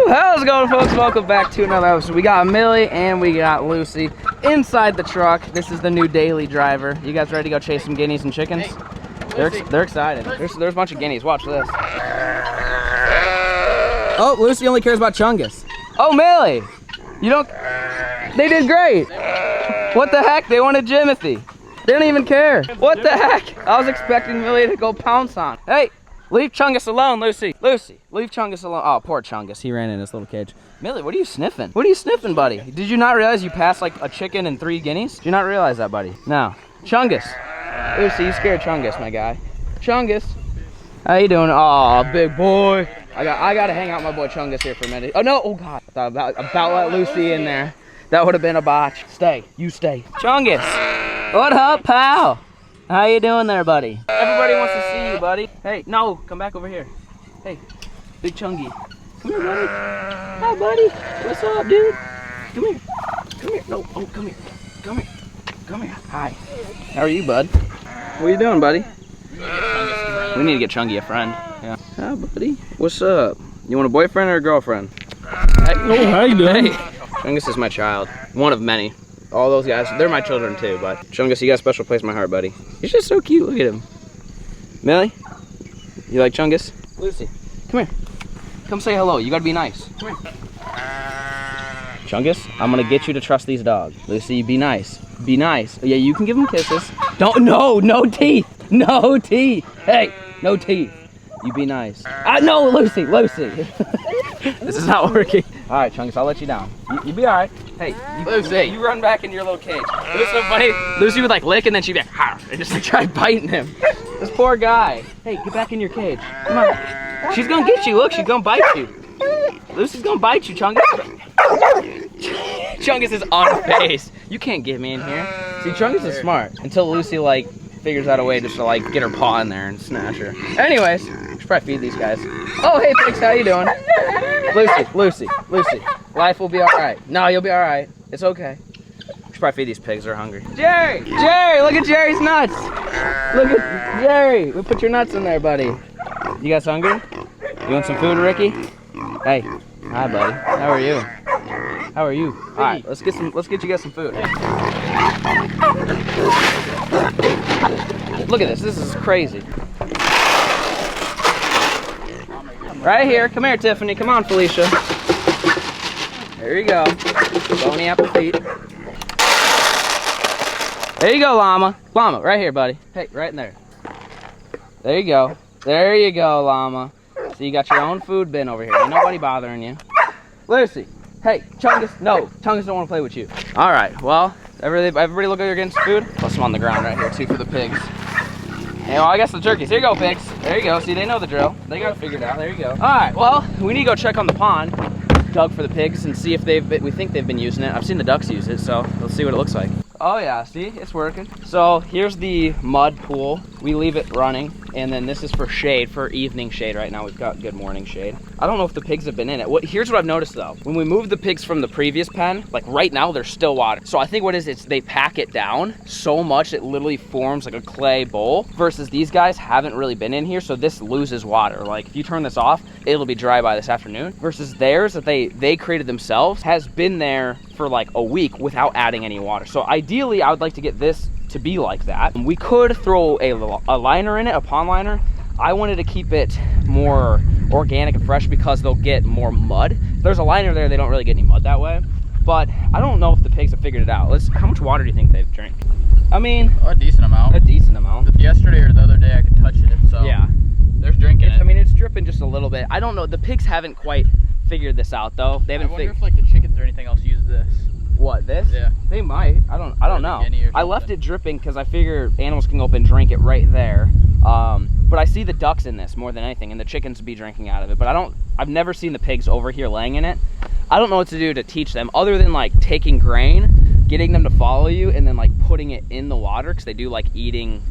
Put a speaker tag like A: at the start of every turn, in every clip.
A: How's it going, folks? Welcome back to another episode. We got Millie and we got Lucy inside the truck. This is the new daily driver. You guys ready to go chase some guineas and chickens? Hey, they're excited. There's a bunch of guineas. Watch this. Oh, Lucy only cares about Chungus. Oh, Millie, you don't. They did great. What the heck? They wanted Jimothy. They don't even care. What the heck? I was expecting Millie to go pounce on. Hey. Leave Chungus alone, Lucy. Lucy, leave Chungus alone. Oh, poor Chungus. He ran in his little cage. Millie, what are you sniffing? What are you sniffing, buddy? Did you not realize you passed like a chicken and 3 guineas? Did you not realize that, buddy? No. Chungus. Lucy, you scared Chungus, my guy. Chungus. How you doing? Oh, big boy. I got to hang out with my boy Chungus here for a minute. Oh, no. Oh, God. I thought about let Lucy in there. That would have been a botch. Stay. You stay. Chungus. What up, pal? How you doing there, buddy? Everybody wants to see you, buddy. Hey, no, come back over here. Hey, Big Chungy. Come here, buddy. Hi, buddy. What's up, dude? Come here. Come here. No, oh, come here. Come here. Come here. Hi. How are you, bud? What are you doing, buddy? We need to get Chungy a friend. Yeah. Hi, buddy. What's up? You want a boyfriend or a girlfriend? Hey.
B: Oh, how you doing?
A: Hey. Chungus is my child. One of many. All those guys, they're my children too, but Chungus, you got a special place in my heart, buddy. He's just so cute, look at him. Millie, you like Chungus? Lucy, come here. Come say hello, you gotta be nice. Come here. Chungus, I'm gonna get you to trust these dogs. Lucy, be nice. Be nice. Yeah, you can give them kisses. Don't, no teeth. No teeth. Hey, no teeth. You be nice. No, Lucy. This is not working. All right, Chungus, I'll let you down. You be all right. Hey, Lucy, you run back into your little cage. It was so funny. Lucy would like lick and then she'd be like, "Har," and just like try biting him. This poor guy. Hey, get back in your cage. Come on. She's gonna get you. Look, she's gonna bite you. Lucy's gonna bite you, Chungus. Chungus is unfazed. You can't get me in here. See, Chungus is smart until Lucy like figures out a way just to like get her paw in there and snatch her. Anyways, we should probably feed these guys. Oh, hey, pigs, how you doing? Lucy. Life will be all right. No, you'll be all right. It's okay. We should probably feed these pigs. They're hungry. Jerry, look at Jerry's nuts. Look at Jerry. We put your nuts in there, buddy. You guys hungry? You want some food, Ricky? Hey, hi, buddy. How are you? How are you? All right, let's get you guys some food. Look at this. This is crazy. Right here. Come here, Tiffany. Come on, Felicia. There you go. Bony apple feet. There you go, llama. Llama, right here, buddy. Hey, right in there. There you go. There you go, llama. So you got your own food bin over here. Ain't nobody bothering you. Lucy. Hey, Chungus. No, Chungus don't want to play with you. All right. Well, everybody look like you're getting some food. Plus some on the ground right here, too, for the pigs. Hey, well, I guess the turkeys. Here you go, pigs. There you go. See, they know the drill. They got it figured out. There you go. All right. Well, we need to go check on the pond, dug for the pigs, and see if we think they've been using it. I've seen the ducks use it, so let's see what it looks like. Oh yeah, see, it's working. So here's the mud pool. We leave it running, and then this is for shade, for evening shade. Right now we've got good morning shade. I don't know if the pigs have been in it. Here's what I've noticed though. When we moved the pigs from the previous pen, like right now there's still water. So I think what it is, they pack it down so much it literally forms like a clay bowl, versus these guys haven't really been in here, so this loses water. Like if you turn this off, it'll be dry by this afternoon, versus theirs that they created themselves has been there for like a week without adding any water. So ideally I would like to get this to be like that. We could throw a liner in it, a pond liner. I wanted to keep it more organic and fresh because they'll get more mud. If there's a liner there, they don't really get any mud that way. But I don't know if the pigs have figured it out. How much water do you think they've drank? I mean,
B: a decent amount.
A: A decent amount.
B: Yesterday or the other day I could touch it, so
A: yeah.
B: They're drinking it.
A: I mean, it's dripping just a little bit. I don't know. The pigs haven't quite figured this out though. They haven't.
B: I wonder if like the chickens or anything else use this.
A: What, this?
B: Yeah.
A: They might. I don't know. I left it dripping because I figure animals can go up and drink it right there. But I see the ducks in this more than anything, and the chickens be drinking out of it. But I've never seen the pigs over here laying in it. I don't know what to do to teach them other than like taking grain, getting them to follow you, and then like putting it in the water, because they do like eating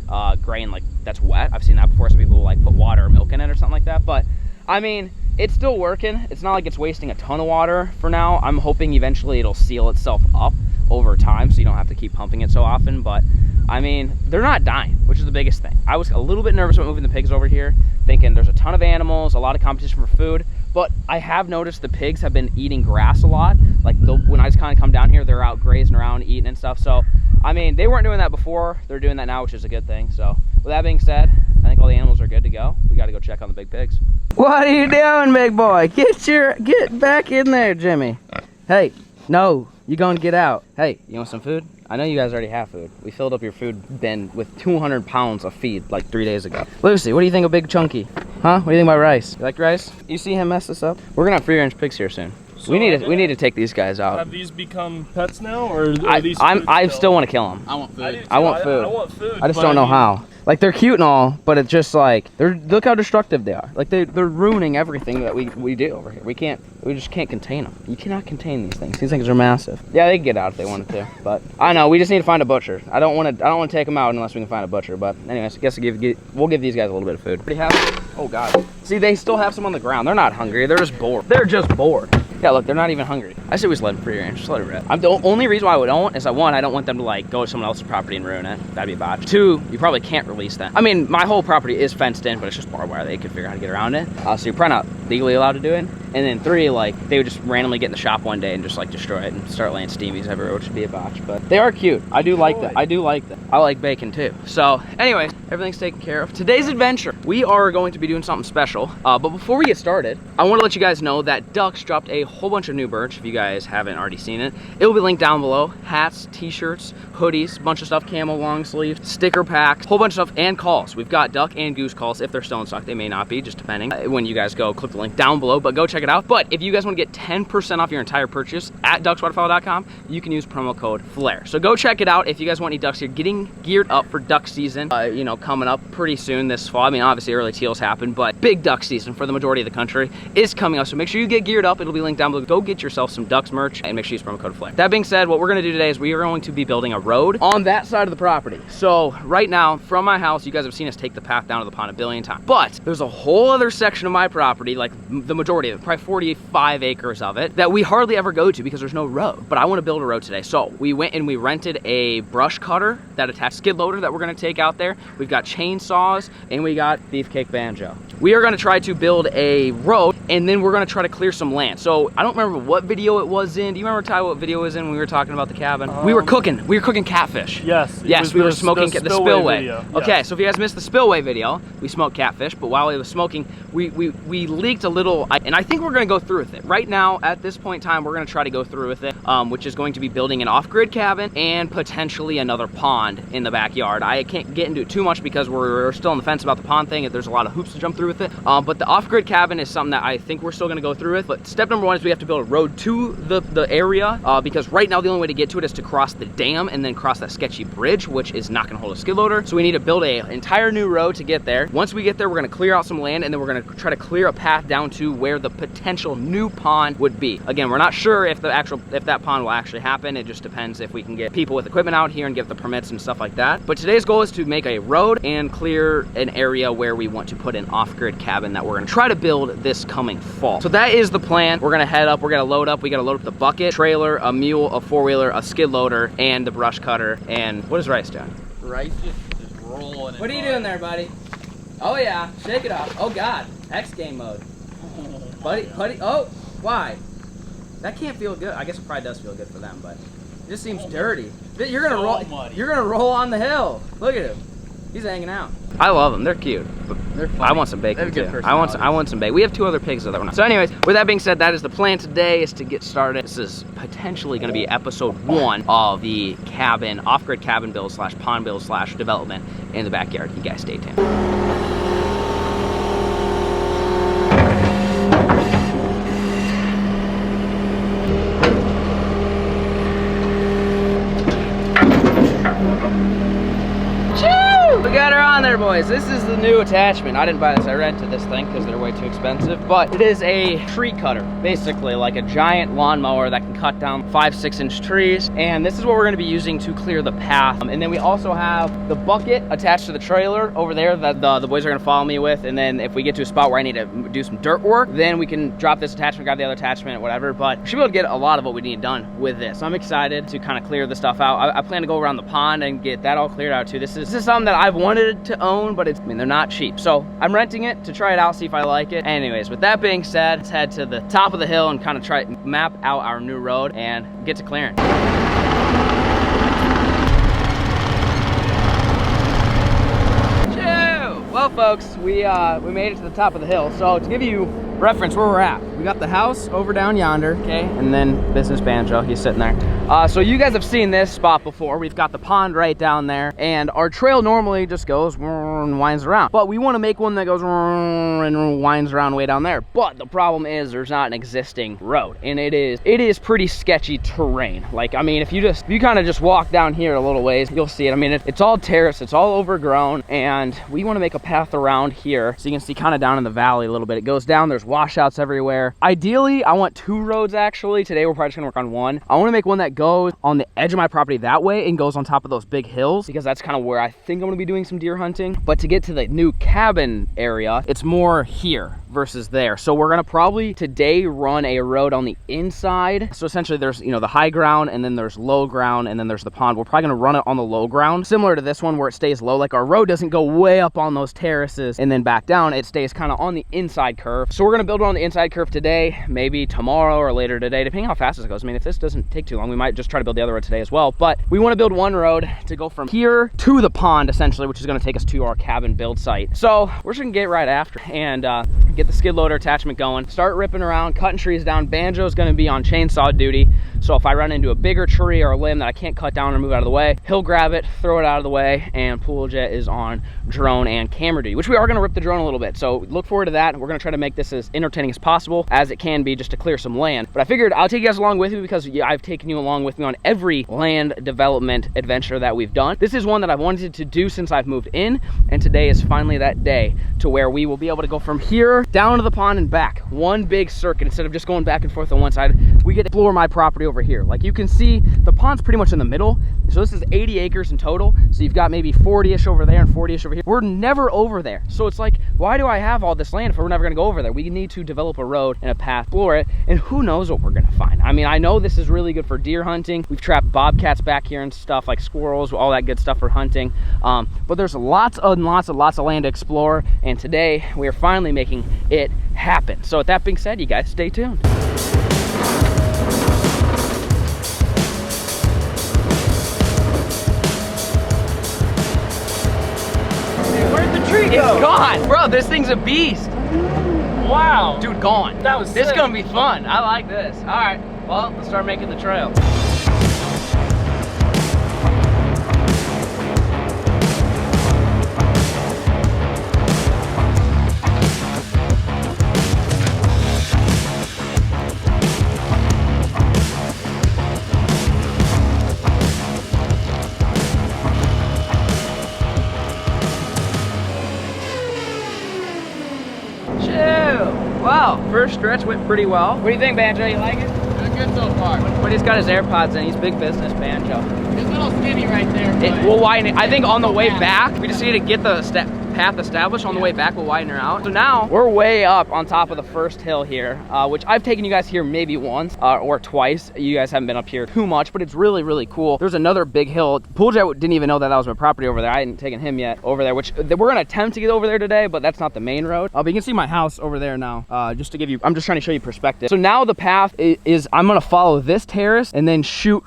A: grain like that's wet. I've seen that before. Some people like put water or milk in it or something like that. But I mean, it's still working. It's not like it's wasting a ton of water for now. I'm hoping eventually it'll seal itself up over time so you don't have to keep pumping it so often. But I mean, they're not dying, which is the biggest thing. I was a little bit nervous about moving the pigs over here, thinking there's a ton of animals, a lot of competition for food, but I have noticed the pigs have been eating grass a lot. Like when I just kind of come down here, they're out grazing around, eating and stuff. So, I mean, they weren't doing that before. They're doing that now, which is a good thing. So, with that being said, I think all the animals are good to go. We got to go check on the big pigs. What are you doing, big boy? Get back in there, Jimmy. Hey, no, you gonna get out. Hey, you want some food? I know you guys already have food. We filled up your food bin with 200 pounds of feed like 3 days ago. Lucy, what do you think of Big Chunky? Huh? What do you think about Rice? You like Rice? You see him mess this up? We're gonna have free range pigs here soon. So we need to take these guys out.
C: Have these become pets now, or are these?
A: I still want to kill them.
B: I want food.
A: I want food.
C: I want food.
A: I just don't know how. Like, they're cute and all, but it's just like look how destructive they are. Like they're ruining everything that we do over here. We just can't contain them. You cannot contain these things. These things are massive. Yeah, they can get out if they wanted to, but I know we just need to find a butcher. I don't want to take them out unless we can find a butcher. But anyways, I guess we'll give these guys a little bit of food. What do you have? Oh God. See, they still have some on the ground. They're not hungry. They're just bored. They're just bored. Yeah, look, they're not even hungry. I say we just let them free range. Just let it rip. The only reason why I don't is one, I don't want them to like go to someone else's property and ruin it. That'd be a botch. Two, you probably can't release them. I mean, my whole property is fenced in, but it's just barbed wire. They could figure out how to get around it. So you're probably not legally allowed to do it. And then three, like, they would just randomly get in the shop one day and just like destroy it and start laying steamies everywhere, which would be a botch. But they are cute. I do like them. I do like them. I like bacon too. So anyways, everything's taken care of. Today's adventure, we are going to be doing something special. But before we get started, I want to let you guys know that Ducks dropped a whole bunch of new merch. If you guys haven't already seen it, it will be linked down below. Hats, t-shirts, hoodies, bunch of stuff, camo long sleeves, sticker packs, whole bunch of stuff, and calls. We've got duck and goose calls. If they're still in stock, they may not be, just depending. When you guys go, click the link down below, but go check it out. But if you guys want to get 10% off your entire purchase at duckswaterfowl.com, you can use promo code FLAIR. So go check it out if you guys want any ducks. You're getting geared up for duck season, you know, coming up pretty soon this fall. I mean, obviously early teals happen, but big duck season for the majority of the country is coming up. So make sure you get geared up. It'll be linked down below. Go get yourself some ducks merch and make sure you use promo code FLAIR. That being said, what we're going to do today is we are going to be building a road on that side of the property. So right now from my house, you guys have seen us take the path down to the pond a billion times, but there's a whole other section of my property, like the majority of it, probably 45 acres of it, that we hardly ever go to because there's no road. But I want to build a road today. So we went and we rented a brush cutter that attached skid loader that we're going to take out there. We've got chainsaws and we got beefcake banjo. We are going to try to build a road and then we're going to try to clear some land. So I don't remember what video it was in. Do you remember, Ty, what video it was in when we were talking about the cabin? We were cooking catfish.
C: Yes.
A: Yes, we were smoking the spillway.
C: Video.
A: Okay,
C: yes.
A: so if you guys missed the spillway video, we smoked catfish, but while we was smoking, we leaked a little, and I think we're going to go through with it. Right now, at this point in time, we're going to try to go through with it, which is going to be building an off-grid cabin and potentially another pond in the backyard. I can't get into it too much because we're still on the fence about the pond thing. There's a lot of hoops to jump through with it, but the off-grid cabin is something that I think we're still going to go through with. But step number one is we have to build a road to the area, because right now the only way to get to it is to cross the dam and then cross that sketchy bridge, which is not going to hold a skid loader. So we need to build an entire new road to get there. Once we get there, we're going to clear out some land and then we're going to try to clear a path down to where the potential new pond would be. Again, we're not sure if that pond will actually happen. It just depends if we can get people with equipment out here and get the permits and stuff like that. But today's goal is to make a road and clear an area where we want to put an off-grid cabin that we're going to try to build this coming fall. So that is the plan. We're going to head up. We're going to load up. We got to load up the bucket, trailer, a mule, a four-wheeler, a skid loader, and the brush cutter. And what is Rice doing?
B: Rice just rolling.
A: What are you doing there, buddy? Oh yeah, shake it off. Oh God, X game mode. Buddy, oh, why? That can't feel good. I guess it probably does feel good for them, but it just seems dirty. You're gonna roll.
B: Muddy.
A: You're gonna roll on the hill. Look at him. He's hanging out. I love them. They're cute. But
B: They're funny.
A: I want some bacon
B: They have
A: too.
B: good
A: I want some bacon. We have two other pigs that we're not. So anyways, with that being said, that is the plan today, is to get started. This is potentially going to be episode 1 of the cabin, off-grid cabin build / pond build / development in the backyard. You guys stay tuned. We got her on there, boys. This is the new attachment. I didn't buy this. I rented this thing because they're way too expensive. But it is a tree cutter, basically like a giant lawnmower that can cut down 5-6 inch trees. And this is what we're going to be using to clear the path. And then we also have the bucket attached to the trailer over there that the boys are going to follow me with. And then if we get to a spot where I need to do some dirt work, then we can drop this attachment, grab the other attachment, whatever. But we should be able to get a lot of what we need done with this. So I'm excited to kind of clear the stuff out. I plan to go around the pond and get that all cleared out too. This is something that I've wanted to own, but I mean, they're not cheap. So I'm renting it to try it out, see if I like it. Anyways, with that being said, let's head to the top of the hill and kind of try map out our new road and get to clearing. Well, folks, we made it to the top of the hill. So to give you reference where we're at, we got the house over down yonder, okay, and then Business Banjo, he's sitting there. So you guys have seen this spot before. We've got the pond right down there, and our trail normally just goes and winds around, but we want to make one that goes and winds around way down there. But the problem is there's not an existing road, and it is pretty sketchy terrain. Like, I mean, if you kind of just walk down here a little ways, you'll see it. I mean, it's all terrace, it's all overgrown, and we want to make a path around here so you can see kind of down in the valley a little bit. It goes down, there's washouts everywhere. Ideally, I want 2 roads actually. Today we're probably just gonna work on one. I want to make one that goes on the edge of my property that way and goes on top of those big hills, because that's kind of where I think I'm gonna be doing some deer hunting. But to get to the new cabin area, it's more here versus there. So we're gonna probably today run a road on the inside. So essentially there's, you know, the high ground, and then there's low ground, and then there's the pond. We're probably gonna run it on the low ground, similar to this one where it stays low. Like, our road doesn't go way up on those terraces and then back down. It stays kind of on the inside curve. So we're gonna build it on the inside curve today, maybe tomorrow or later today, depending how fast it goes. I mean, if this doesn't take too long, we might just try to build the other road today as well. But we want to build one road to go from here to the pond, essentially, which is going to take us to our cabin build site. So we're just gonna get right after and get the skid loader attachment going, start ripping around, cutting trees down. Banjo's going to be on chainsaw duty, so if I run into a bigger tree or a limb that I can't cut down or move out of the way, he'll grab it, throw it out of the way. And Pool Jet is on drone and camera duty, which we are going to rip the drone a little bit, so look forward to that. We're going to try to make this as entertaining as possible as it can be, just to clear some land. But I figured I'll take you guys along with me, because I've taken you along with me on every land development adventure that we've done. This is one that I've wanted to do since I've moved in, and today is finally that day to where we will be able to go from here down to the pond and back, one big circuit. Instead of just going back and forth on one side, we get to explore my property over here. Like, you can see the pond's pretty much in the middle, so this is 80 acres in total. So you've got maybe 40-ish over there and 40-ish over here. We're never over there, so it's like, why do I have all this land if we're never going to go over there? We need to develop a road and a path, explore it, and who knows what we're going to find. I mean, I know this is really good for deer hunting. We've trapped bobcats back here and stuff, like squirrels, all that good stuff for hunting. But there's lots and lots of land to explore, and today we are finally making it happen. So with that being said, you guys stay tuned.
C: Where'd the tree go?
A: It's gone, bro. This thing's a beast.
C: Wow.
A: Dude, gone.
C: That was
A: This is
C: sick.
A: gonna be fun. I like this. All right, well, let's start making the trail. Wow, first stretch went pretty well. What do you think, Banjo? You like it?
B: Doing good so far.
A: But he's got his AirPods in. He's big business, Banjo.
B: It's a little skinny right there.
A: We'll widen it. I think on the way back, we just need to get the path established. On the way back, we'll widen her out. So now we're way up on top of the first hill here, which I've taken you guys here maybe once or twice. You guys haven't been up here too much, but it's really, really cool. There's another big hill. Pool Jet didn't even know that was my property over there. I hadn't taken him yet over there, which we're gonna attempt to get over there today, but that's not the main road. But you can see my house over there now, just to give you, I'm just trying to show you perspective. So now the path is I'm gonna follow this terrace and then shoot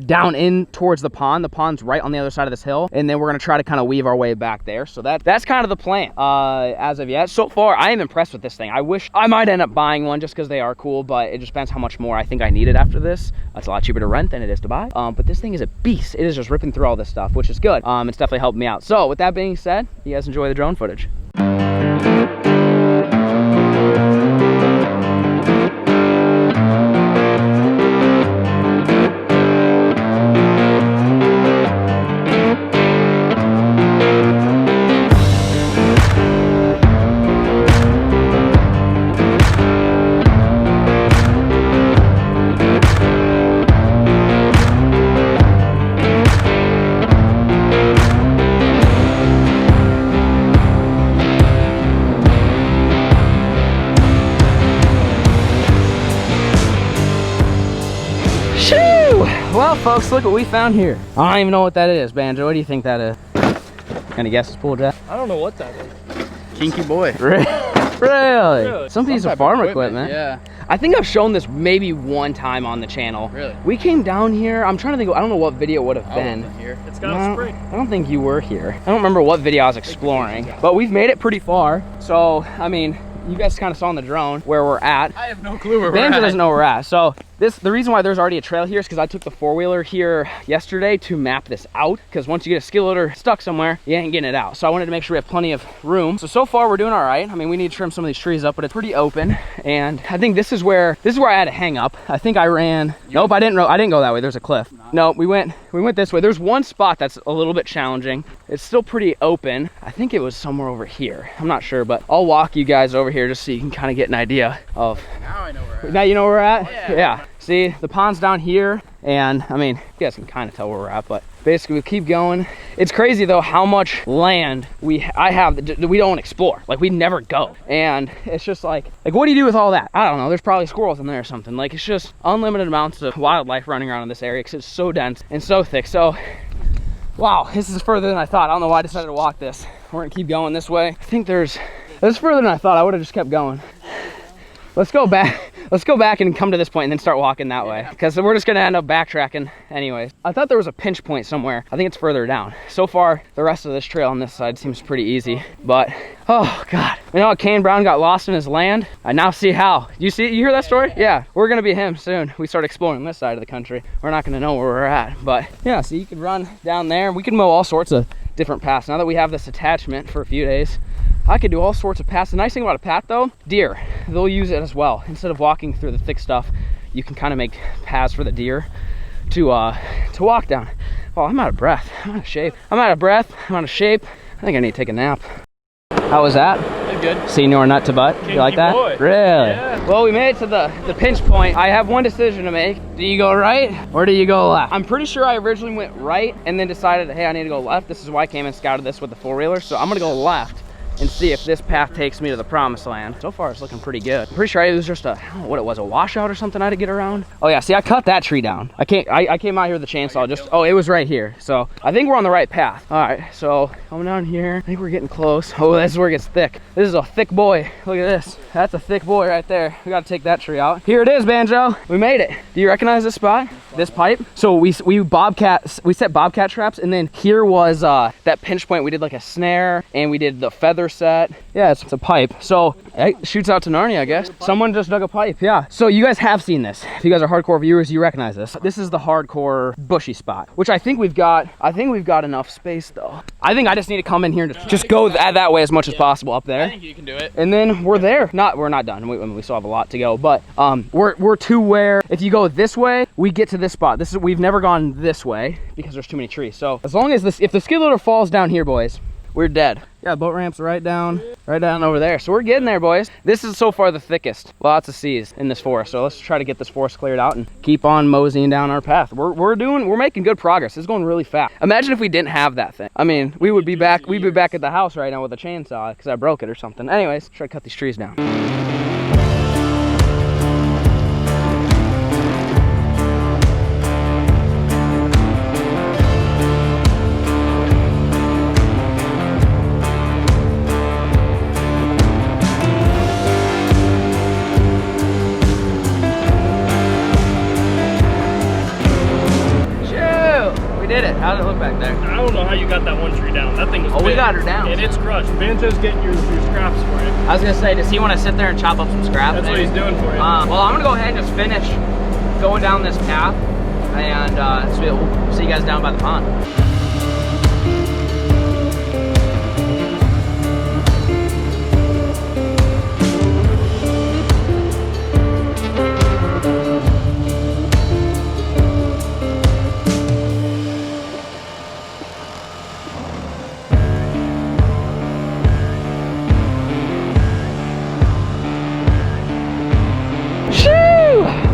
A: down in towards the pond. The pond's right on the other side of this hill, and then we're gonna try to kind of weave our way back there. So that's kind of the plan as of yet. So far, I am impressed with this thing. I wish I might end up buying one just because they are cool, but it just depends how much more I think I need it after this. It's a lot cheaper to rent than it is to buy. But this thing is a beast. It is just ripping through all this stuff, which is good. It's definitely helped me out. So with that being said, you guys enjoy the drone footage. Well, folks, look what we found here. I don't even know what that is, Banjo. What do you think that is? Any guesses, Pool Jet?
C: don't know what that is.
B: Kinky boy.
A: Really? Some piece
B: type
A: of farm
B: of
A: equipment.
B: Yeah.
A: I think I've shown this maybe one time on the channel.
B: Really?
A: We came down here. I'm trying to think. I don't know what video it would have
B: I
A: been.
B: wasn't here.
C: It's got a spring.
A: I don't think you were here. I don't remember what video I was exploring, but we've made it pretty far. So, I mean, you guys kind of saw on the drone where we're at.
B: I have no clue where we're
A: Banjo
B: at.
A: doesn't know where we're at. So the reason why there's already a trail here is because I took the 4-wheeler here yesterday to map this out. Because once you get a skid loader stuck somewhere, you ain't getting it out. So I wanted to make sure we have plenty of room. So far we're doing all right. I mean, we need to trim some of these trees up, but it's pretty open. And I think this is where I had a hang up. I think I ran. Nope, I didn't go that way. There's a cliff. No, we went this way. There's one spot that's a little bit challenging. It's still pretty open. I think it was somewhere over here. I'm not sure, but I'll walk you guys over here just so you can kind of get an idea of.
B: Now I know where we're at.
A: Now you know where we're at?
B: Yeah.
A: See, the pond's down here, and I mean, you guys can kind of tell where we're at, but basically we keep going. It's crazy though how much land I have that we don't explore. Like we never go. And it's just like what do you do with all that? I don't know. There's probably squirrels in there or something. Like it's just unlimited amounts of wildlife running around in this area because it's so dense and so thick. So, wow, this is further than I thought. I don't know why I decided to walk this. We're gonna keep going this way. I think this is further than I thought. I would have just kept going. Let's go back. Let's go back and come to this point and then start walking that way, because we're just gonna end up backtracking anyways. I thought there was a pinch point somewhere. I think it's further down. So far, the rest of this trail on this side seems pretty easy, but oh God. You know how Kane Brown got lost in his land? I now see how. You hear that story? Yeah, we're gonna be him soon. We start exploring this side of the country. We're not gonna know where we're at, but yeah, so you could run down there. We can mow all sorts of different paths. Now that we have this attachment for a few days, I could do all sorts of paths. The nice thing about a path though, deer, they'll use it as well. Instead of walking through the thick stuff, you can kind of make paths for the deer to walk down. Oh, I'm out of breath. I'm out of shape. I'm out of breath. I'm out of shape. I think I need to take a nap. How was that?
B: Good.
A: Senior nut to butt. You like that?
C: Boy.
A: Really?
C: Yeah.
A: Well, we made it to the pinch point. I have one decision to make. Do you go right or do you go left? I'm pretty sure I originally went right and then decided, hey, I need to go left. This is why I came and scouted this with the 4-wheeler. So I'm gonna go left and see if this path takes me to the promised land. So far, it's looking pretty good. I'm pretty sure it was just I don't know what it was, a washout or something I had to get around. Oh yeah, see, I cut that tree down. I came out here with the chainsaw, oh, it was right here. So I think we're on the right path. All right, so coming down here, I think we're getting close. Oh, this is where it gets thick. This is a thick boy. Look at this. That's a thick boy right there. We gotta take that tree out. Here it is, Banjo. We made it. Do you recognize this spot? This pipe? So we set bobcat traps, and then here was that pinch point. We did like a snare, and we did the feather set. Yeah, it's a pipe. So it shoots out to Narnia, I guess. Someone just dug a pipe, yeah. So you guys have seen this. If you guys are hardcore viewers, you recognize this. This is the hardcore bushy spot, which I think we've got enough space though. I think I just need to come in here and just go that way as much as possible up there.
B: I think you can do it.
A: And then we're there. We're not done. We still have a lot to go, but we're to where if you go this way, we get to this spot. We've never gone this way because there's too many trees. So as long as if the skid loader falls down here, boys, we're dead. Yeah, boat ramps right down over there. So we're getting there, boys. This is so far the thickest. Lots of C's in this forest. So let's try to get this forest cleared out and keep on moseying down our path. We're making good progress. It's going really fast. Imagine if we didn't have that thing. I mean, we'd be back at the house right now with a chainsaw because I broke it or something. Anyways, try to cut these trees down. Did it. How did it look back there?
C: I don't know how you got that one tree down. That thing was big.
A: We got her down.
C: And it's crushed. Banjo's getting your scraps for you.
A: I was gonna say, does he want to sit there and chop up some scraps?
C: That's what he's doing for you.
A: Well, I'm gonna go ahead and just finish going down this path, and so we'll see you guys down by the pond.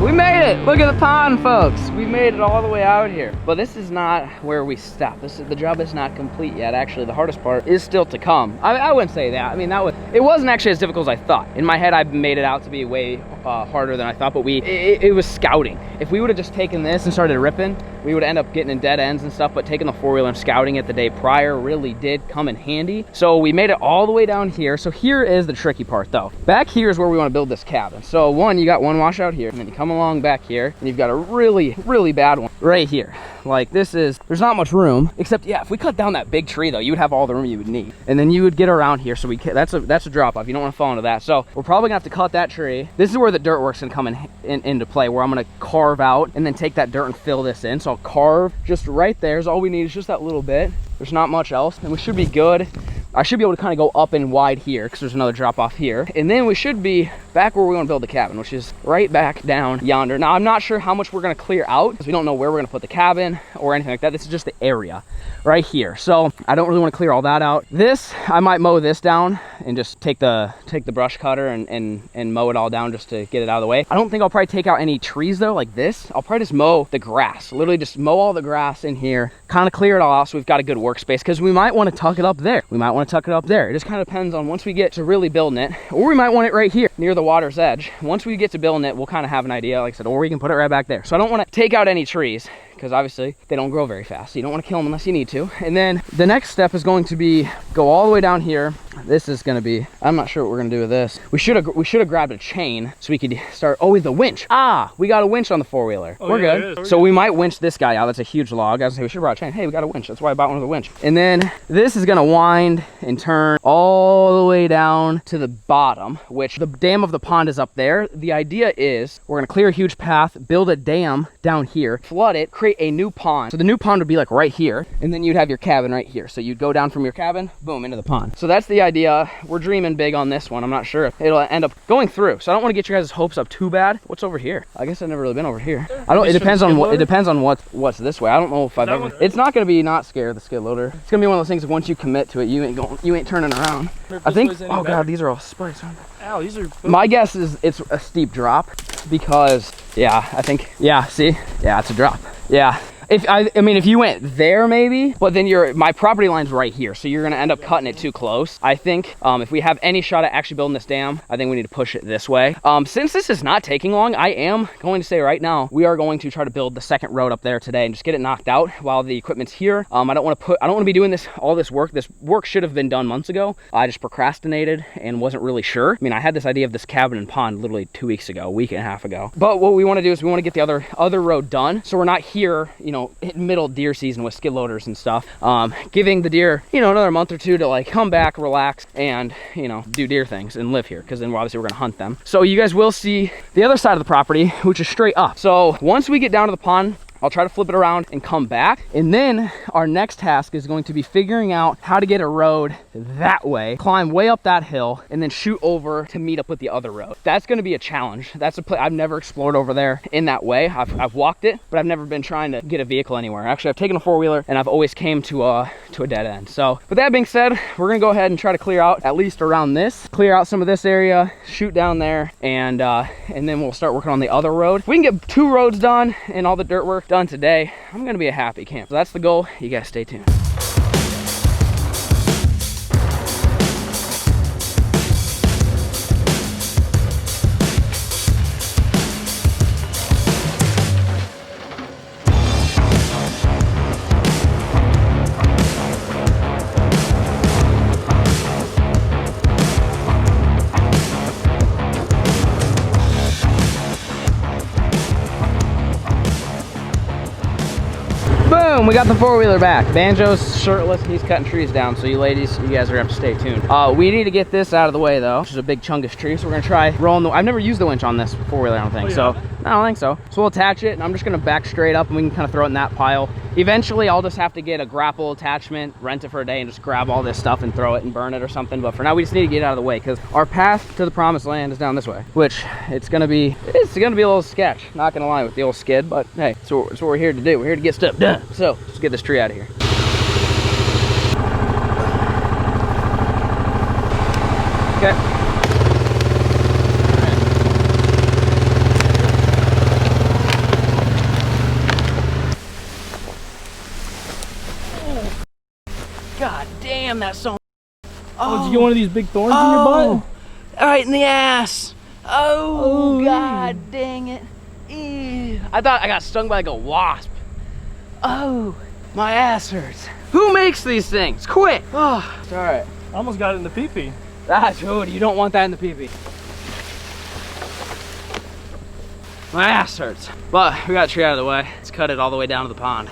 A: We made it! Look at the pond, folks. We made it all the way out here. But this is not where we stop. The job is not complete yet. Actually, the hardest part is still to come. I wouldn't say that. I mean, it wasn't actually as difficult as I thought. In my head, I made it out to be way harder than I thought, but it was scouting. If we would have just taken this and started ripping, we would end up getting in dead ends and stuff, but taking the four-wheeler and scouting it the day prior really did come in handy. So we made it all the way down here. So here is the tricky part though. Back here is where we want to build this cabin. So you got one washout here, and then you come along back here, and you've got a really, really bad one right here. Like there's not much room, except yeah, if we cut down that big tree though, you would have all the room you would need. And then you would get around here. So that's a drop off. You don't want to fall into that. So we're probably gonna have to cut that tree. This is where the dirt work's gonna come into play, where I'm gonna carve out and then take that dirt and fill this in. So I'll carve just right there. So all we need is just that little bit. There's not much else, and we should be good. I should be able to kind of go up and wide here because there's another drop off here. And then we should be back where we want to build the cabin, which is right back down yonder. Now, I'm not sure how much we're going to clear out because we don't know where we're going to put the cabin or anything like that. This is just the area right here. So I don't really want to clear all that out. This, I might mow this down and just take the brush cutter and mow it all down just to get it out of the way. I don't think I'll probably take out any trees though, like this. I'll probably just mow the grass, literally just mow all the grass in here, kind of clear it all out so we've got a good workspace, because we might want to tuck it up there. We might want to tuck it up there. It just kind of depends on once we get to really building it, or we might want it right here near the water's edge. Once we get to building it, we'll kind of have an idea, like I said, or we can put it right back there. So I don't want to take out any trees because obviously they don't grow very fast. So you don't want to kill them unless you need to. And then the next step is going to be go all the way down here. This is going to be, I'm not sure what we're going to do with this. We should have grabbed a chain so we could start. Oh, with the winch. Ah, we got a winch on the four-wheeler. We're good. So we might winch this guy out. That's a huge log. I was like, we should have brought a chain. Hey, we got a winch. That's why I bought one with a winch. And then this is going to wind and turn all the way down to the bottom, which the dam of the pond is up there. The idea is we're going to clear a huge path, build a dam down here, flood it, create a new pond. So the new pond would be like right here, and then you'd have your cabin right here. So you'd go down from your cabin, boom, into the pond. So that's the idea. We're dreaming big on this one. I'm not sure if it'll end up going through. So I don't want to get your guys' hopes up too bad. What's over here? I guess I've never really been over here. I don't, it depends on what's this way. I don't know if I've ever, it's not going to be not scared, the skid loader. It's going to be one of those things that once you commit to it, you ain't turning around. I think, oh God, these are all spikes.
C: Ow, these are.
A: My guess is it's a steep drop because, yeah, I think, yeah, see? Yeah, it's a drop. Yeah. I mean, if you went there maybe, but then my property line's right here, so you're gonna end up cutting it too close. I think if we have any shot at actually building this dam, I think we need to push it this way. Since this is not taking long, I am going to say right now, we are going to try to build the second road up there today and just get it knocked out while the equipment's here. I don't want to be doing all this work. This work should have been done months ago. I just procrastinated and wasn't really sure. I mean, I had this idea of this cabin and pond literally 2 weeks ago, a week and a half ago. But what we want to do is we want to get the other road done, so we're not here, you know, in middle deer season with skid loaders and stuff, giving the deer, you know, another month or two to like come back, relax, and, you know, do deer things and live here, because then obviously we're gonna hunt them. So you guys will see the other side of the property, which is straight up. So once we get down to the pond, I'll try to flip it around and come back. And then our next task is going to be figuring out how to get a road that way, climb way up that hill, and then shoot over to meet up with the other road. That's gonna be a challenge. That's a place I've never explored over there in that way. I've walked it, but I've never been trying to get a vehicle anywhere. Actually, I've taken a four-wheeler and I've always came to a dead end. So with that being said, we're gonna go ahead and try to clear out at least around this, clear out some of this area, shoot down there, and then we'll start working on the other road. If we can get 2 roads done and all the dirt work done today, I'm gonna be a happy camp. So that's the goal. You guys stay tuned. Boom, we got the four-wheeler back. Banjo's shirtless, he's cutting trees down, so you ladies, you guys are gonna have to stay tuned. We need to get this out of the way though, which is a big chunkish tree, so we're gonna try rolling I've never used the winch on this four-wheeler, I don't think, so I don't think so. So we'll attach it, and I'm just gonna back straight up, and we can kind of throw it in that pile. Eventually, I'll just have to get a grapple attachment, rent it for a day, and just grab all this stuff and throw it and burn it or something, but for now, we just need to get it out of the way, because our path to the promised land is down this way, which it's gonna be a little sketch, not gonna lie, with the old skid, but hey, it's what we're here to do. We're here to get stuff done. So let's get this tree out of here. Okay. God damn, that's so.
C: Oh, did you get one of these big thorns in your butt?
A: Right in the ass. Oh, God dang it. Ew. I thought I got stung by like a wasp. Oh, my ass hurts. Who makes these things? Quit. Oh, it's all right.
C: Almost got it in the pee-pee.
A: That's good. You don't want that in the pee-pee. My ass hurts. But we got the tree out of the way. Let's cut it all the way down to the pond.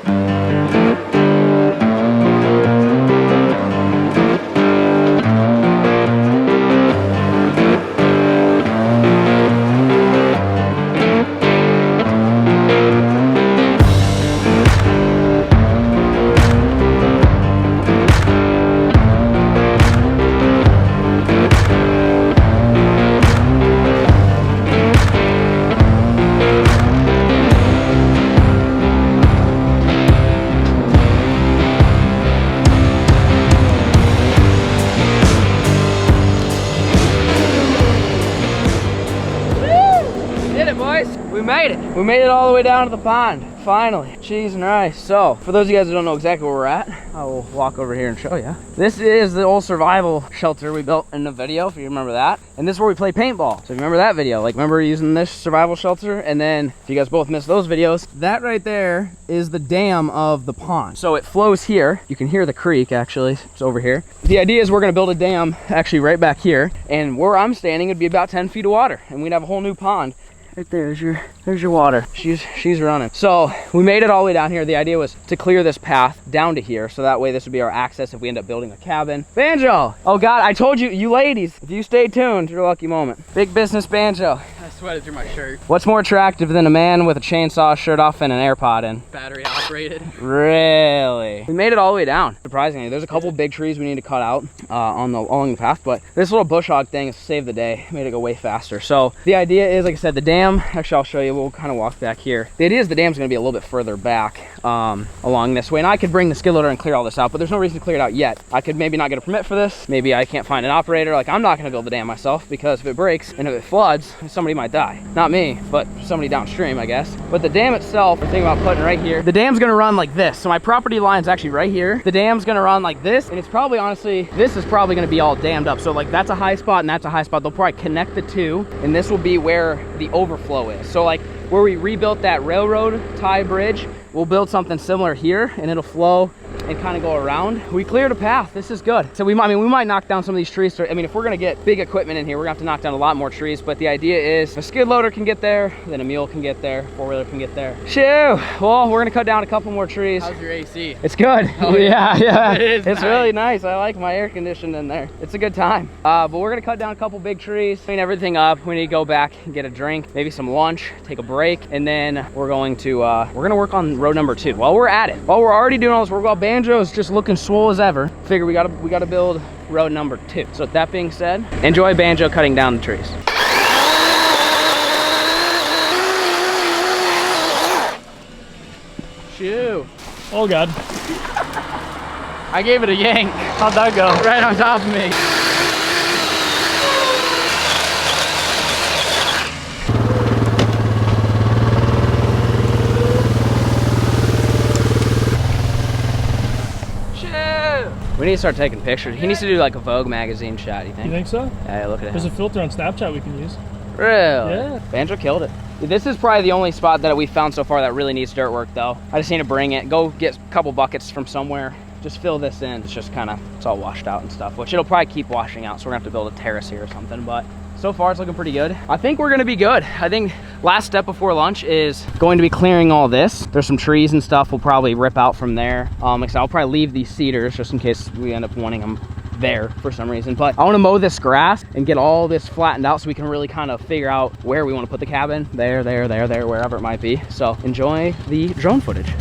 A: We made it. We made it all the way down to the pond. Finally, cheese and rice. So, for those of you guys who don't know exactly where we're at, I will walk over here and show you. This is the old survival shelter we built in the video, if you remember that. And this is where we play paintball. So if you remember that video, like remember using this survival shelter? And then, if you guys both missed those videos, that right there is the dam of the pond. So it flows here. You can hear the creek, actually. It's over here. The idea is we're gonna build a dam, actually right back here. And where I'm standing would be about 10 feet of water. And we'd have a whole new pond. Right there's your water. She's running. So we made it all the way down here. The idea was to clear this path down to here, so that way this would be our access if we end up building a cabin. Banjo! Oh God, I told you, you ladies, if you stay tuned, your lucky moment. Big business Banjo.
B: I sweated through my shirt.
A: What's more attractive than a man with a chainsaw, shirt off, and an AirPod in?
B: Battery operated.
A: Really? We made it all the way down, surprisingly. There's a couple big trees we need to cut out along the path, but this little bush hog thing has saved the day, made it go way faster. So the idea is, like I said, the dam, actually I'll show you, we'll kind of walk back here. The idea is the dam's gonna be a little bit further back along this way, and I could bring the skid loader and clear all this out, but there's no reason to clear it out yet. I could maybe not get a permit for this, maybe I can't find an operator. Like, I'm not gonna build the dam myself, because if it breaks and if it floods, somebody might die. Not me, but somebody downstream, I guess. But the dam itself, we're thinking about putting right here. The dam's gonna run like this. So my property line's actually right here. The dam's gonna run like this, and it's probably, honestly, this is probably gonna be all dammed up. So like that's a high spot and that's a high spot. They'll probably connect the two, and this will be where the overflow is. So like where we rebuilt that railroad tie bridge, we'll build something similar here, and it'll flow and kind of go around. We cleared a path. This is good. So we might knock down some of these trees. I mean, if we're gonna get big equipment in here, we're gonna have to knock down a lot more trees. But the idea is if a skid loader can get there, then a mule can get there, four-wheeler can get there. Shoo! Well, we're gonna cut down a couple more trees.
B: How's your AC?
A: It's good.
B: Oh,
A: yeah.
B: It's
A: nice.
B: nice.
A: Really nice. I like my air conditioning in there. It's a good time. But we're gonna cut down a couple big trees, clean everything up. We need to go back and get a drink, maybe some lunch, take a break, and then we're going to work on road number 2. While we're at it, while we're already doing all this work, while Banjo's just looking swole as ever, figure we gotta build road number 2. So with that being said, enjoy Banjo cutting down the trees. Shoo.
C: Oh God.
A: I gave it a yank.
C: How'd that go?
A: Right on top of me. We need to start taking pictures. He needs to do like a Vogue magazine shot, you think?
C: You think so?
A: Yeah, look at
C: There's
A: him.
C: a filter on Snapchat we can use.
A: Really?
C: Yeah.
A: Banjo killed it. This is probably the only spot that we found so far that really needs dirt work though. I just need to bring it, go get a couple buckets from somewhere, just fill this in. It's just kind of, it's all washed out and stuff, which it'll probably keep washing out. So we're gonna have to build a terrace here or something, but so far it's looking pretty good. I think we're gonna be good. I think last step before lunch is going to be clearing all this. There's some trees and stuff we'll probably rip out from there. Like I said, I'll probably leave these cedars just in case we end up wanting them there for some reason. But I want to mow this grass and get all this flattened out so we can really kind of figure out where we want to put the cabin. There, wherever it might be. So enjoy the drone footage.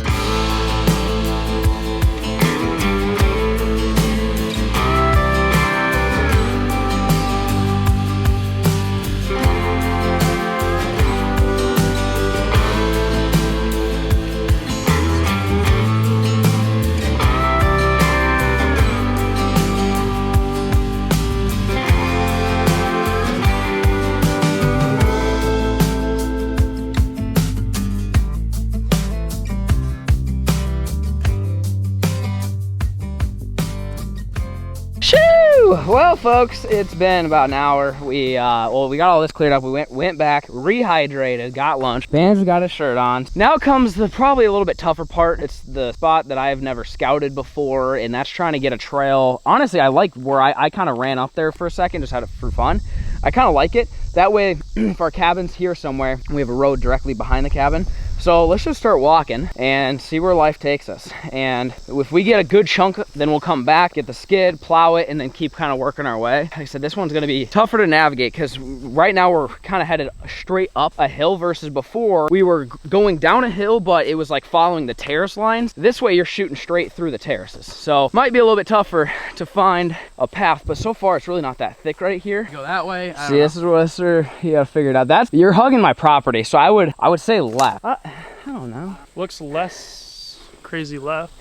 A: Well, folks, it's been about an hour. We got all this cleared up. We went back, rehydrated, got lunch. Banjo got his shirt on. Now comes the probably a little bit tougher part. It's the spot that I've never scouted before, and that's trying to get a trail. Honestly, I like where I kind of ran up there for a second, just had it for fun. I kind of like it. That way, if our cabin's here somewhere, we have a road directly behind the cabin. So let's just start walking and see where life takes us. And if we get a good chunk, then we'll come back, get the skid, plow it, and then keep kind of working our way. Like I said, this one's gonna be tougher to navigate because right now we're kind of headed straight up a hill versus before we were going down a hill, but it was like following the terrace lines. This way you're shooting straight through the terraces. So might be a little bit tougher to find a path, but so far it's really not that thick right here.
B: Go that way.
A: See, this is what, sir, you gotta figure it out. You're hugging my property, so I would say left. I don't know.
C: Looks less crazy left.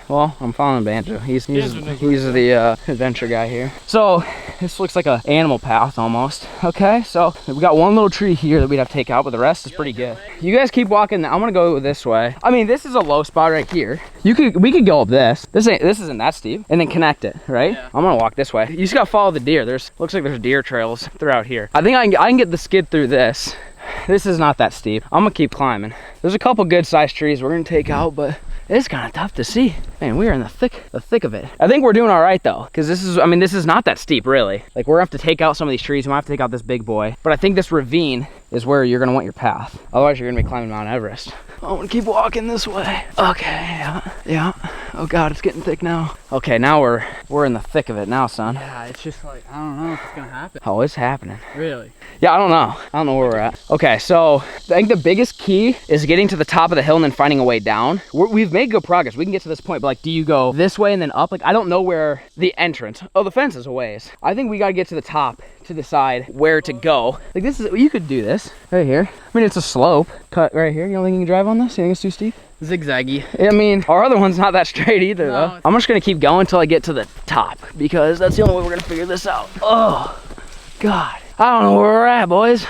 A: Well, I'm following Banjo. He's the adventure guy here. So this looks like an animal path almost. Okay, so we got one little tree here that we'd have to take out, but the rest is pretty good. You guys keep walking. I'm gonna go this way. I mean, this is a low spot right here. We could go up this. This isn't that steep, and then connect it, right? Yeah. I'm gonna walk this way. You just gotta follow the deer. Looks like there's deer trails throughout here. I think I can get the skid through this. This is not that steep. I'm gonna keep climbing. There's a couple good sized trees we're gonna take out, but it's kind of tough to see. Man, we're in the thick of it. I think we're doing all right though, because this is not that steep really. Like, we're gonna have to take out some of these trees. We might have to take out this big boy, but I think this ravine is where you're gonna want your path. Otherwise, you're gonna be climbing Mount Everest. I'm gonna keep walking this way. Okay, yeah. Oh God, it's getting thick now. Okay, now we're in the thick of it now, son.
B: Yeah, it's just like, I don't know if it's gonna happen.
A: Oh, it's happening.
B: Really?
A: Yeah, I don't know where we're at. Okay, so I think the biggest key is getting to the top of the hill and then finding a way down. We've made good progress. We can get to this point, but like, do you go this way and then up? Like, I don't know where the entrance. Oh, the fence is a ways. I think we gotta get to the top to decide where to go. Like, you could do this right here. I mean, it's a slope cut right here. You don't think you can drive on this? You think it's too steep?
B: Zigzaggy.
A: I mean, our other one's not that straight either, though. I'm just gonna keep going until I get to the top because that's the only way we're gonna figure this out. Oh, God. I don't know where we're at, boys.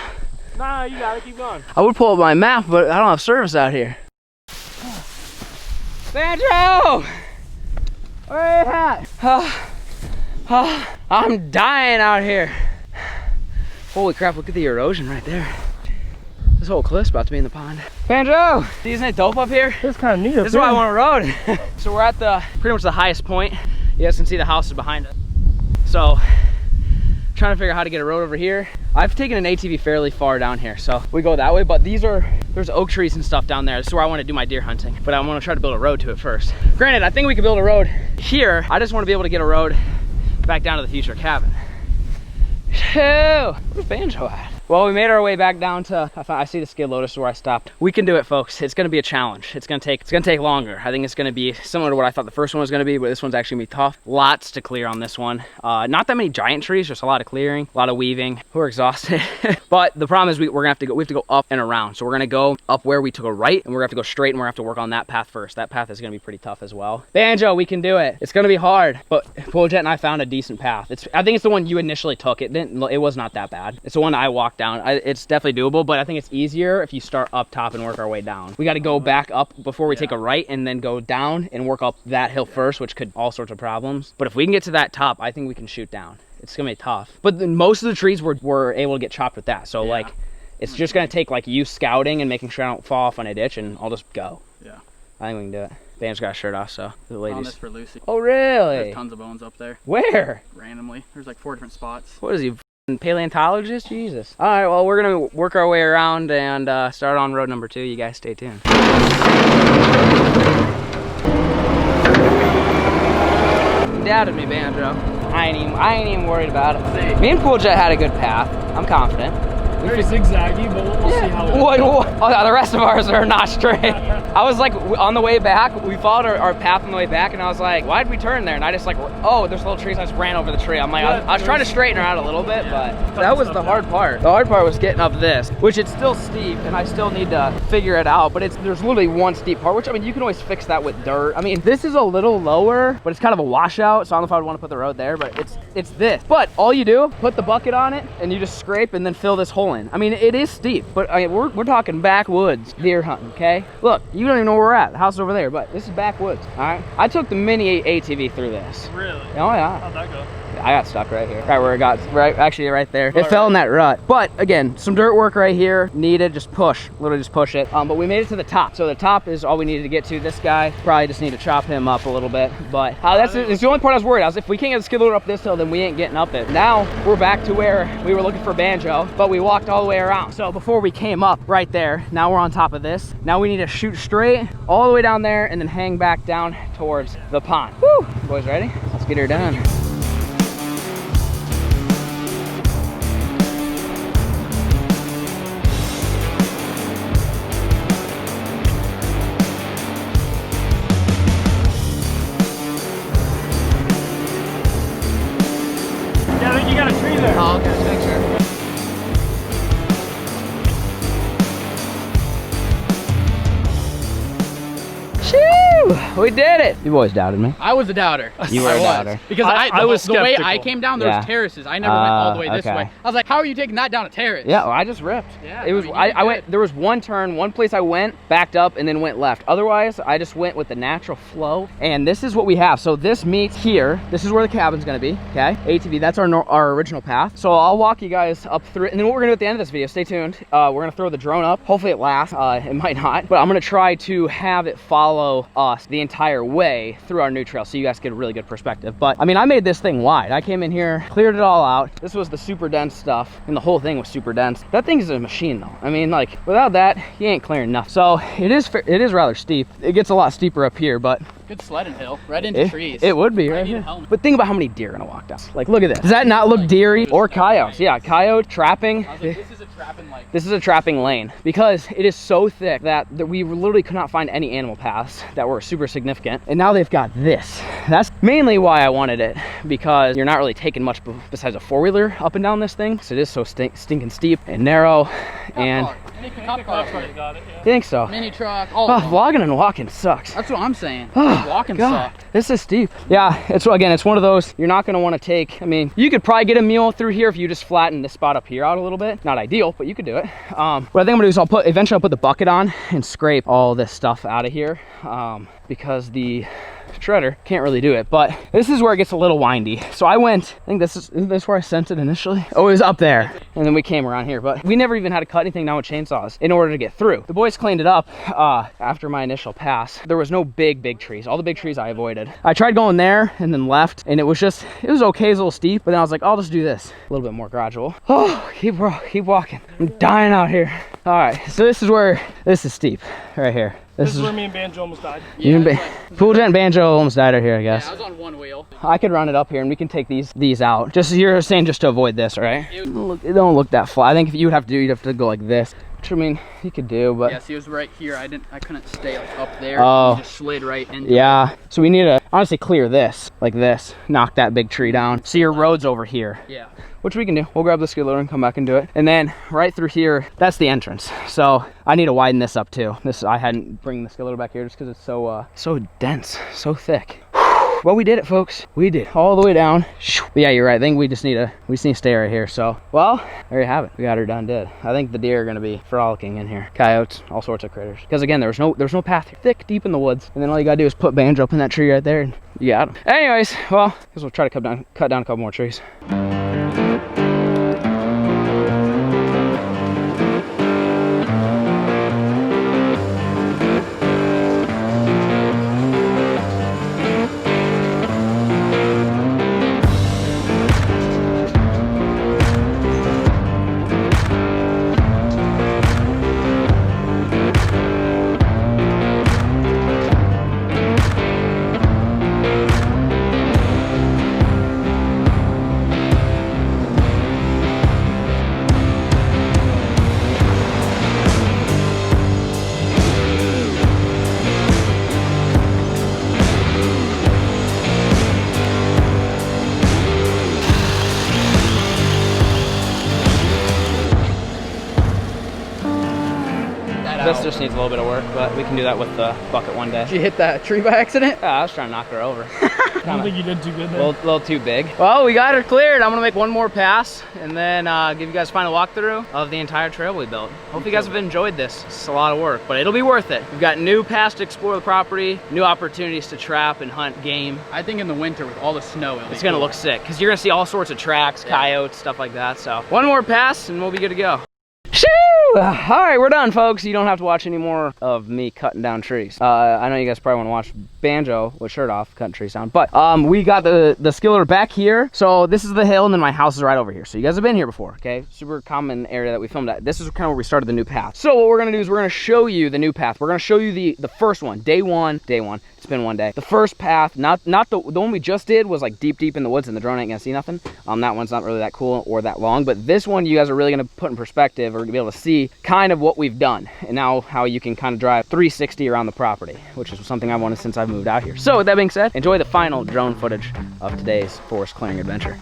C: Nah, you gotta keep going.
A: I would pull up my map, but I don't have service out here. Banjo! Where you at? I'm dying out here. Holy crap, look at the erosion right there. This whole cliff's about to be in the pond. Banjo! See, isn't it dope up here?
C: It's kind of neat up
A: This is why I want to road. So we're at pretty much the highest point. You guys can see the houses behind us. So, trying to figure out how to get a road over here. I've taken an ATV fairly far down here, so we go that way, but there's oak trees and stuff down there. This is where I want to do my deer hunting, but I want to try to build a road to it first. Granted, I think we could build a road here. I just want to be able to get a road back down to the future cabin. Where's Banjo at? Well, we made our way back down to, I see the skid loader, this is where I stopped. We can do it, folks. It's gonna be a challenge. It's gonna take longer. I think it's gonna be similar to what I thought the first one was gonna be, but this one's actually gonna be tough. Lots to clear on this one. Not that many giant trees, just a lot of clearing, a lot of weaving. We're exhausted. But the problem is we have to go up and around. So we're gonna go up where we took a right, and we're gonna have to go straight, and we're gonna have to work on that path first. That path is gonna be pretty tough as well. Banjo, we can do it. It's gonna be hard, but Polejet and I found a decent path. I think it's the one you initially took. It was not that bad. It's the one I walked down. It's definitely doable, but I think it's easier if you start up top and work our way down. We got to go back up before we take a right and then go down and work up that hill first, which could all sorts of problems. But if we can get to that top, I think we can shoot down. It's gonna be tough. But most of the trees were able to get chopped with that. So like, it's just gonna take like you scouting and making sure I don't fall off on a ditch, and I'll just go. Yeah. I think we can do it. Dan's got a shirt off, so the ladies.
B: Found this for Lucy.
A: Oh really?
B: There's tons of bones up there.
A: Where?
B: Randomly. There's like 4 different spots.
A: What is he? Paleontologist? Jesus. All right, well, we're gonna work our way around and start on road number 2. You guys stay tuned. Doubted me, Banjo. I ain't even worried about it. Me and Pooljet had a good path. I'm confident.
C: Very zigzaggy, but we'll see how it goes.
A: Oh, the rest of ours are not straight. I was like, on the way back, we followed our path on the way back, and I was like, why'd we turn there? And I just like, oh, there's little trees. I just ran over the tree. I'm like, I was trying to straighten her out a little bit, but that was the hard part. The hard part was getting up this, which it's still steep, and I still need to figure it out, but there's literally one steep part, which, I mean, you can always fix that with dirt. I mean, this is a little lower, but it's kind of a washout, so I don't know if I would want to put the road there, but it's this. But all you do, put the bucket on it, and you just scrape and then fill this hole in. falling. I mean, it is steep, but I mean, we're talking backwoods deer hunting, okay? Look, you don't even know where we're at. The house is over there, but this is backwoods, all right? I took the mini ATV through this.
C: Really?
A: Oh, yeah.
C: How'd that go?
A: I got stuck right here, right where it got, actually right there. It fell in that rut. But again, some dirt work right here needed, just push, literally just push it. But we made it to the top. So the top is all we needed to get to. This guy, probably just need to chop him up a little bit. But it's the only part I was worried. If we can't get the skid loader up this hill, then we ain't getting up it. Now we're back to where we were looking for banjo, but we walked all the way around. So before we came up right there, now we're on top of this. Now we need to shoot straight all the way down there and then hang back down towards the pond. Woo! Boys ready? Let's get her done.
C: Yeah, I think you got a tree there.
A: Oh, okay, make sure. Shoo! We did it! You boys doubted me.
B: I was a doubter.
A: You were a doubter.
B: Because
C: I was
B: the way I
C: skeptical.
B: came down, there was
A: Yeah.
B: terraces. I never went all the way this
A: okay.
B: way. I was like, how are you taking that down a terrace?
A: Yeah, well, I just ripped.
B: Yeah,
A: it was.
B: I mean,
A: I
B: you
A: went.
B: did.
A: There was one turn, one place I went, backed up, and then went left. Otherwise, I just went with the natural flow. And this is what we have. So this meets here. This is where the cabin's gonna be. Okay, ATV. That's our original path. So I'll walk you guys up through it. And then what we're gonna do at the end of this video, stay tuned. We're gonna throw the drone up. Hopefully it lasts. It might not, but I'm gonna try to have it follow us the entire way through our new trail, so you guys get a really good perspective. But I mean, I made this thing wide. I came in here, cleared it all out. This was the super dense stuff, and the whole thing was super dense. That thing is a machine, though. I mean, like, without that, you ain't clearing enough. So it is rather steep. It gets a lot steeper up here, but
B: Good sledding hill, right into trees.
A: it would be
B: I
A: right
B: need a
A: here.
B: helmet.
A: But think about how many deer are gonna walk down. Like, look at this. Does that not look deery? Or coyotes? Yeah, coyote trapping.
B: I was like, this is a trapping like.
A: This is a trapping lane because it is so thick that we literally could not find any animal paths that were super significant. And now they've got this. That's mainly why I wanted it, because you're not really taking much besides a four-wheeler up and down this thing. So it is so stinking steep and narrow. And
B: Cop car.
C: Got it, yeah.
A: you think so?
B: Mini truck. All
A: Oh,
B: of them.
A: vlogging and walking sucks.
B: That's what I'm saying.
A: Oh,
B: Walking
A: God,
B: sucked.
A: this is steep. Yeah, it's one of those you're not gonna want to take. I mean, you could probably get a mule through here if you just flatten this spot up here out a little bit. Not ideal, but you could do it. What I think I'm gonna do is eventually I'll put the bucket on and scrape all this stuff out of here, because the shredder can't really do it. But this is where it gets a little windy. So I think isn't this where I sent it initially? Oh, it was up there, and then we came around here. But we never even had to cut anything down with chainsaws in order to get through. The boys cleaned it up after my initial pass. There was no big trees. All the big trees I avoided. I tried going there and then left, and it was okay. It's a little steep, but then I was like, I'll just do this a little bit more gradual. Oh, keep walking. I'm dying out here. All right, so this is steep right here.
C: This is where me and Banjo almost died.
A: Pool Jet and Banjo almost died out here, I guess.
B: Yeah, I was on one wheel.
A: I could run it up here and we can take these out. Just, you're saying just to avoid this, right? It don't look that flat. I think if you'd have to go like this, which I mean, you could do, but.
B: Yeah, see, it was right here. I couldn't stay like up there.
A: Oh.
B: You just slid right into
A: Yeah, so we need to honestly clear this, like this, knock that big tree down. See, your road's over here.
B: Yeah.
A: Which we can do. We'll grab the skid loader and come back and do it. And then right through here, that's the entrance. So I need to widen this up too. I hadn't bring the skid loader back here just because it's so dense, so thick. Well, we did it, folks. We did all the way down. But yeah, you're right. I think we just need to stay right here. So, well, there you have it. We got her done dead. I think the deer are gonna be frolicking in here. Coyotes, all sorts of critters. Because again, there's no path here. Thick, deep in the woods. And then all you gotta do is put Banjo up in that tree right there, and you got him. Anyways, well, I guess we'll try to cut down a couple more trees. This just needs a little bit of work, but we can do that with the bucket one day.
B: Did you hit that tree by accident?
A: Yeah, I was trying to knock her over.
C: I don't think you did too good
A: A
C: there.
A: little too big. Well, we got her cleared. I'm gonna make one more pass and then give you guys a final walkthrough of the entire trail we built. Hope you guys have enjoyed this. It's a lot of work, but it'll be worth it. We've got new paths to explore the property, new opportunities to trap and hunt game.
B: I think in the winter with all the snow,
A: It's gonna look sick because you're gonna see all sorts of tracks, coyotes, stuff like that. So one more pass and we'll be good to go. Shoo! All right, we're done, folks. You don't have to watch any more of me cutting down trees. I know you guys probably want to watch Banjo with shirt off, cutting trees down, but we got the skiller back here. So this is the hill, and then my house is right over here. So you guys have been here before, okay? Super common area that we filmed at. This is kind of where we started the new path. So what we're gonna do is we're gonna show you the new path. We're gonna show you the first one, day one. It's been one day. The first path, not the one we just did was like deep in the woods, and the drone ain't gonna see nothing. That one's not really that cool or that long, but this one you guys are really gonna put in perspective or be able to see kind of what we've done and now how you can kind of drive 360 around the property, which is something I've wanted since I've moved out here. So with that being said, enjoy the final drone footage of today's forest clearing adventure.